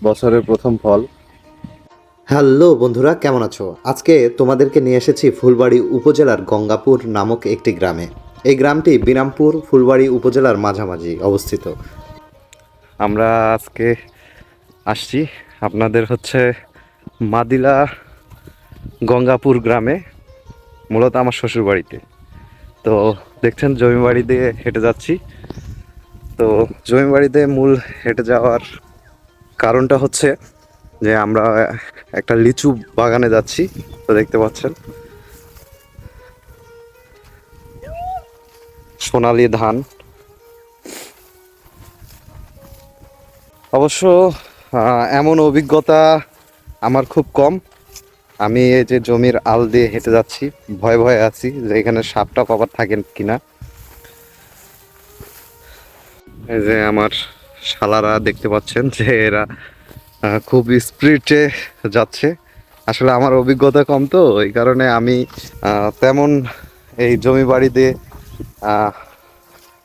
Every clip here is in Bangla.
বছরের প্রথম ফল। হ্যালো বন্ধুরা, কেমন আছো? আজকে তোমাদেরকে নিয়ে এসেছি ফুলবাড়ি উপজেলার গঙ্গাপুর নামক একটি গ্রামে। এই গ্রামটি বিরামপুর ফুলবাড়ি উপজেলার মাঝামাঝি অবস্থিত। আমরা আজকে আসছি আপনাদের মাদিলা গঙ্গাপুর গ্রামে, মূলত আমার শ্বশুর বাড়িতে। তো দেখছেন জমি বাড়ি দিয়ে হেঁটে যাচ্ছি। তো জমি বাড়িতে মূল হেঁটে যাওয়ার কারণটা হচ্ছে যে আমরা একটা লিচু বাগানে যাচ্ছি। তো দেখতে পাচ্ছেন সোনালী ধান। অবশ্য এমন অভিজ্ঞতা আমার খুব কম। আমি এই যে জমির আল দিয়ে হেঁটে যাচ্ছি, ভয়ে ভয়ে আছি যে এখানে সাপটা আবার থাকেন কিনা। এই যে আমার শালারা দেখতে পাচ্ছেন যে এরা খুব স্পিডে যাচ্ছে। আসলে আমার অভিজ্ঞতা কম, তো এই কারণে আমি তেমন এই জমি বাড়ি দিয়ে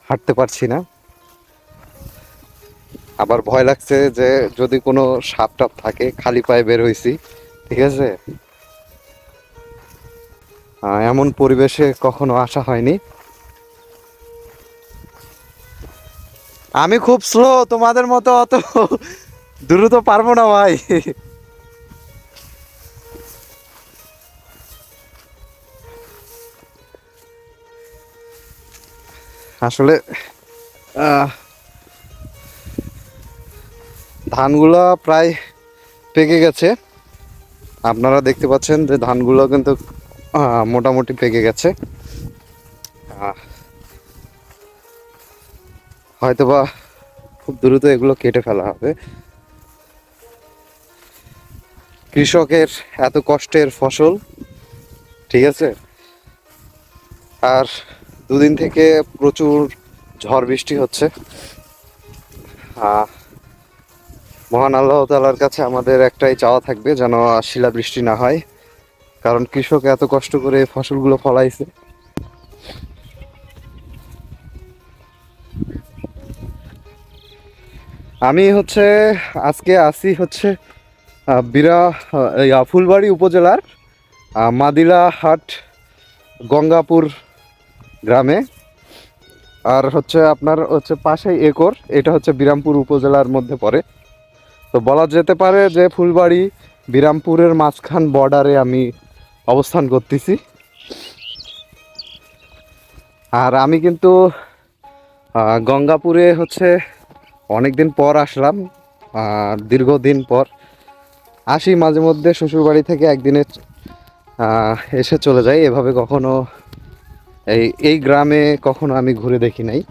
হাঁটতে পারছি না। আবার ভয় লাগছে যে যদি কোনো সাপ টাপ থাকে, খালি পায়ে বের হয়েছি, ঠিক আছে। এমন পরিবেশে কখনো আসা হয়নি। আমি খুব স্লো, তোমাদের মতো অত দ্রুত পারবো না ভাই। আসলে ধানগুলো প্রায় পেকে গেছে। আপনারা দেখতে পাচ্ছেন যে ধানগুলো কিন্তু মোটামুটি পেকে গেছে। হয়তোবা খুব দ্রুত এগুলো কেটে ফেলা হবে। কৃষকের এত কষ্টের ফসল, ঠিক আছে। আর দুদিন থেকে প্রচুর ঝড় বৃষ্টি হচ্ছে। মহান আল্লাহ তাআলার কাছে আমাদের একটাই চাওয়া থাকবে, যেন শিলাবৃষ্টি না হয়, কারণ কৃষক এত কষ্ট করে ফসলগুলো ফলাইছে। আমি আজকে আসি ফুলবাড়ি উপজেলার মাদিলা হাট গঙ্গাপুর গ্রামে। আর আপনার পাশেই একর, এটা বিরামপুর উপজেলার মধ্যে পড়ে। তো বলা যেতে পারে যে ফুলবাড়ি বিরামপুরের মাঝখান বর্ডারে আমি অবস্থান করতেছি। আর আমি কিন্তু গঙ্গাপুরে অনেক দিন পর আসলাম। দীর্ঘদিন পর আসি, মাঝে মধ্যে শ্বশুরবাড়ি থেকে একদিনে এসে চলে যাই। এভাবে কখনো এই গ্রামে কখনো আমি ঘুরে দেখি নাই।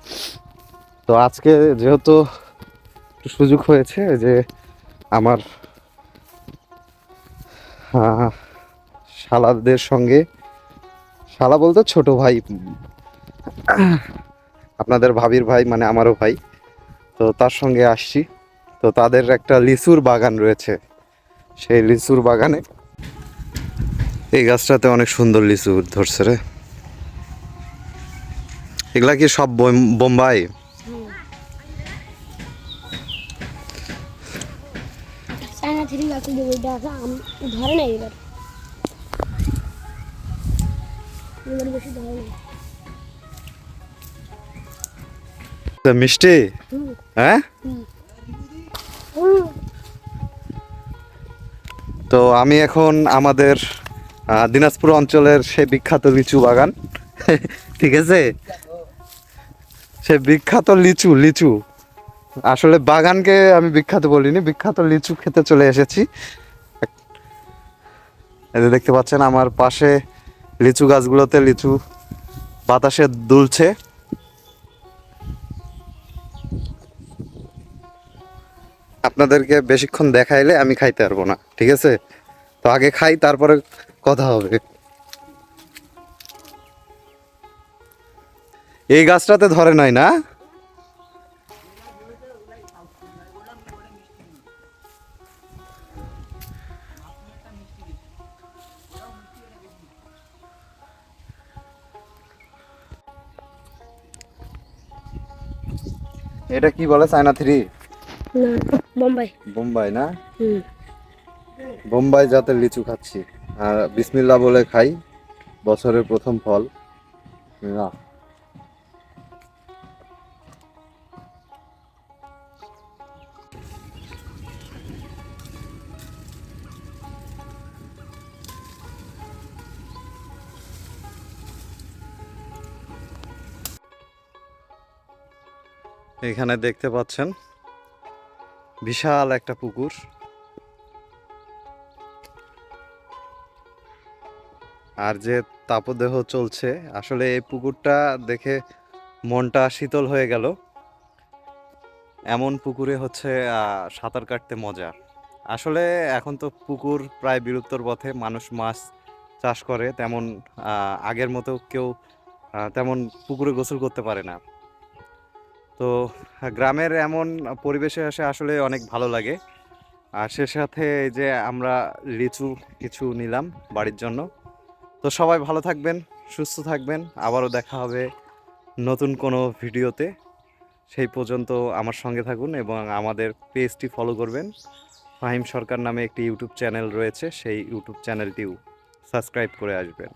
তো আজকে যেহেতু সুযোগ হয়েছে যে আমার শালাদের সঙ্গে, শালা বলতে ছোট ভাই, আপনাদের ভাবির ভাই মানে আমারও ভাই, তো তার সঙ্গে আসছি। তো তাদের একটা লিচুর বাগান রয়েছে, সেই লিচুর বাগানে এই গাছটাতে অনেক সুন্দর লিচু ধরছে রে। এগুলা কি সব বোম্বাই? চায়না থ্রি গাছে যে ওইটা আছে ধরে না এবার, এবার বেশি ধরে না। মিষ্টি, হ্যাঁ। তো আমি এখন আমাদের দিনাজপুর অঞ্চলের সেই বিখ্যাত লিচু বাগান, ঠিক আছে, সে বিখ্যাত লিচু লিচু আসলে বাগানকে আমি বিখ্যাত বলিনি, বিখ্যাত লিচু খেতে চলে এসেছি। এই যে দেখতে পাচ্ছেন আমার পাশে লিচু গাছগুলোতে লিচু বাতাসে দুলছে। আপনাদেরকে বেশিক্ষণ দেখাইলে আমি খাইতে পারবো না, ঠিক আছে। তো আগে খাই, তারপরে কথা হবে। এই গাছটাতে ধরে নাই না? এটা কি বলে, চায়না থ্রি? না বোম্বাই। বোম্বাই না? হুম। বোম্বাই জাতের লিচু খাচ্ছি, আর বিসমিল্লাহ বলে খাই, বছরের প্রথম ফল। না, এখানে দেখতে পাচ্ছেন বিশাল একটা পুকুর। আর যে তাপদেহ চলছে, আসলে এই পুকুরটা দেখে মনটা শীতল হয়ে গেল। এমন পুকুরে হচ্ছে সাঁতার কাটতে মজা। আসলে এখন তো পুকুর প্রায় বিলুপ্তর পথে, মানুষ মাছ চাষ করে তেমন, আগের মতো কেউ তেমন পুকুরে গোসল করতে পারে না। তো গ্রামের এমন পরিবেশে এসে আসলে অনেক ভালো লাগে। আর সে সাথে এই যে আমরা লিচু কিছু নিলাম বাড়ির জন্য। তো সবাই ভালো থাকবেন, সুস্থ থাকবেন, আবারও দেখা হবে নতুন কোনো ভিডিওতে। সেই পর্যন্ত আমার সঙ্গে থাকুন এবং আমাদের পেজটি ফলো করবেন। ফাহিম সরকার নামে একটি ইউটিউব চ্যানেল রয়েছে, সেই ইউটিউব চ্যানেলটিও সাবস্ক্রাইব করে আসবেন।